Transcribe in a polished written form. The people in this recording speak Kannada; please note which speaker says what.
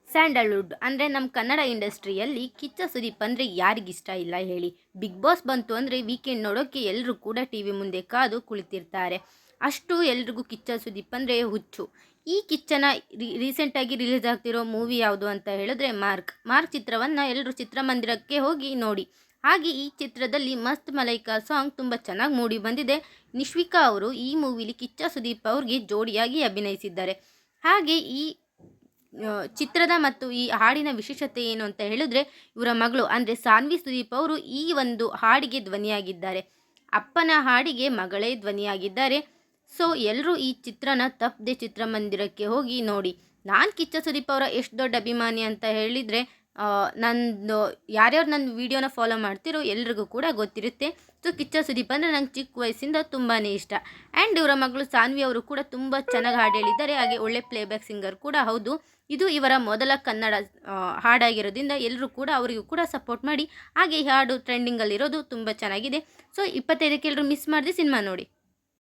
Speaker 1: ಸ್ಯಾಂಡಲ್ವುಡ್ ಅಂದರೆ ನಮ್ಮ ಕನ್ನಡ ಇಂಡಸ್ಟ್ರಿಯಲ್ಲಿ ಕಿಚ್ಚ ಸುದೀಪ್ ಅಂದರೆ ಯಾರಿಗಿಷ್ಟ ಇಲ್ಲ ಹೇಳಿ. ಬಿಗ್ ಬಾಸ್ ಬಂತು ಅಂದರೆ ವೀಕೆಂಡ್ ನೋಡೋಕ್ಕೆ ಎಲ್ಲರೂ ಕೂಡ ಟಿ ವಿ ಮುಂದೆ ಕಾದು ಕುಳಿತಿರ್ತಾರೆ. ಅಷ್ಟು ಎಲ್ರಿಗೂ ಕಿಚ್ಚ ಸುದೀಪ್ ಅಂದರೆ ಹುಚ್ಚು. ಈ ಕಿಚ್ಚನ ರೀಸೆಂಟಾಗಿ ರಿಲೀಸ್ ಆಗ್ತಿರೋ ಮೂವಿ ಯಾವುದು ಅಂತ ಹೇಳಿದ್ರೆ ಮಾರ್ಕ್ ಚಿತ್ರವನ್ನು ಎಲ್ಲರೂ ಚಿತ್ರಮಂದಿರಕ್ಕೆ ಹೋಗಿ ನೋಡಿ. ಹಾಗೆ ಈ ಚಿತ್ರದಲ್ಲಿ ಮಸ್ತ್ ಮಲೈಕಾ ಸಾಂಗ್ ತುಂಬ ಚೆನ್ನಾಗಿ ಮೂಡಿ ಬಂದಿದೆ. ನಿಶ್ವಿಕಾ ಅವರು ಈ ಮೂವಿಲಿ ಕಿಚ್ಚ ಸುದೀಪ್ ಅವ್ರಿಗೆ ಜೋಡಿಯಾಗಿ ಅಭಿನಯಿಸಿದ್ದಾರೆ. ಹಾಗೆ ಈ ಚಿತ್ರದ ಮತ್ತು ಈ ಹಾಡಿನ ವಿಶೇಷತೆ ಏನು ಅಂತ ಹೇಳಿದ್ರೆ, ಇವರ ಮಗಳು ಅಂದರೆ ಸಾನ್ವಿ ಸುದೀಪ್ ಅವರು ಈ ಒಂದು ಹಾಡಿಗೆ ಧ್ವನಿಯಾಗಿದ್ದಾರೆ. ಅಪ್ಪನ ಹಾಡಿಗೆ ಮಗಳೇ ಧ್ವನಿಯಾಗಿದ್ದಾರೆ. ಸೊ ಎಲ್ಲರೂ ಈ ಚಿತ್ರನ ತಪ್ಪದೆ ಚಿತ್ರಮಂದಿರಕ್ಕೆ ಹೋಗಿ ನೋಡಿ. ನಾನು ಕಿಚ್ಚ ಸುದೀಪ್ ಅವರ ಎಷ್ಟು ದೊಡ್ಡ ಅಭಿಮಾನಿ ಅಂತ ಹೇಳಿದರೆ, ನಂದು ಯಾರ್ಯಾರು ನನ್ನ ವೀಡಿಯೋನ ಫಾಲೋ ಮಾಡ್ತಿರೋ ಎಲ್ರಿಗೂ ಕೂಡ ಗೊತ್ತಿರುತ್ತೆ. ಸೊ ಕಿಚ್ಚ ಸುದೀಪ್ ಅಂದರೆ ನಂಗೆ ಚಿಕ್ಕ ವಯಸ್ಸಿಂದ ತುಂಬಾ ಇಷ್ಟ. ಆ್ಯಂಡ್ ಇವರ ಮಗಳು ಸಾನ್ವಿ ಅವರು ಕೂಡ ತುಂಬ ಚೆನ್ನಾಗಿ ಹಾಡು ಹೇಳಿದ್ದಾರೆ. ಹಾಗೆ ಒಳ್ಳೆ ಪ್ಲೇಬ್ಯಾಕ್ ಸಿಂಗರ್ ಕೂಡ ಹೌದು. ಇದು ಇವರ ಮೊದಲ ಕನ್ನಡ ಹಾಡಾಗಿರೋದ್ರಿಂದ ಎಲ್ಲರೂ ಕೂಡ ಅವರಿಗೂ ಕೂಡ ಸಪೋರ್ಟ್ ಮಾಡಿ. ಹಾಗೆ ಈ ಹಾಡು ಟ್ರೆಂಡಿಂಗಲ್ಲಿರೋದು ತುಂಬ ಚೆನ್ನಾಗಿದೆ. ಸೊ 25ಕ್ಕೆ ಎಲ್ಲರೂ ಮಿಸ್ ಮಾಡದೆ ಸಿನಿಮಾ ನೋಡಿ.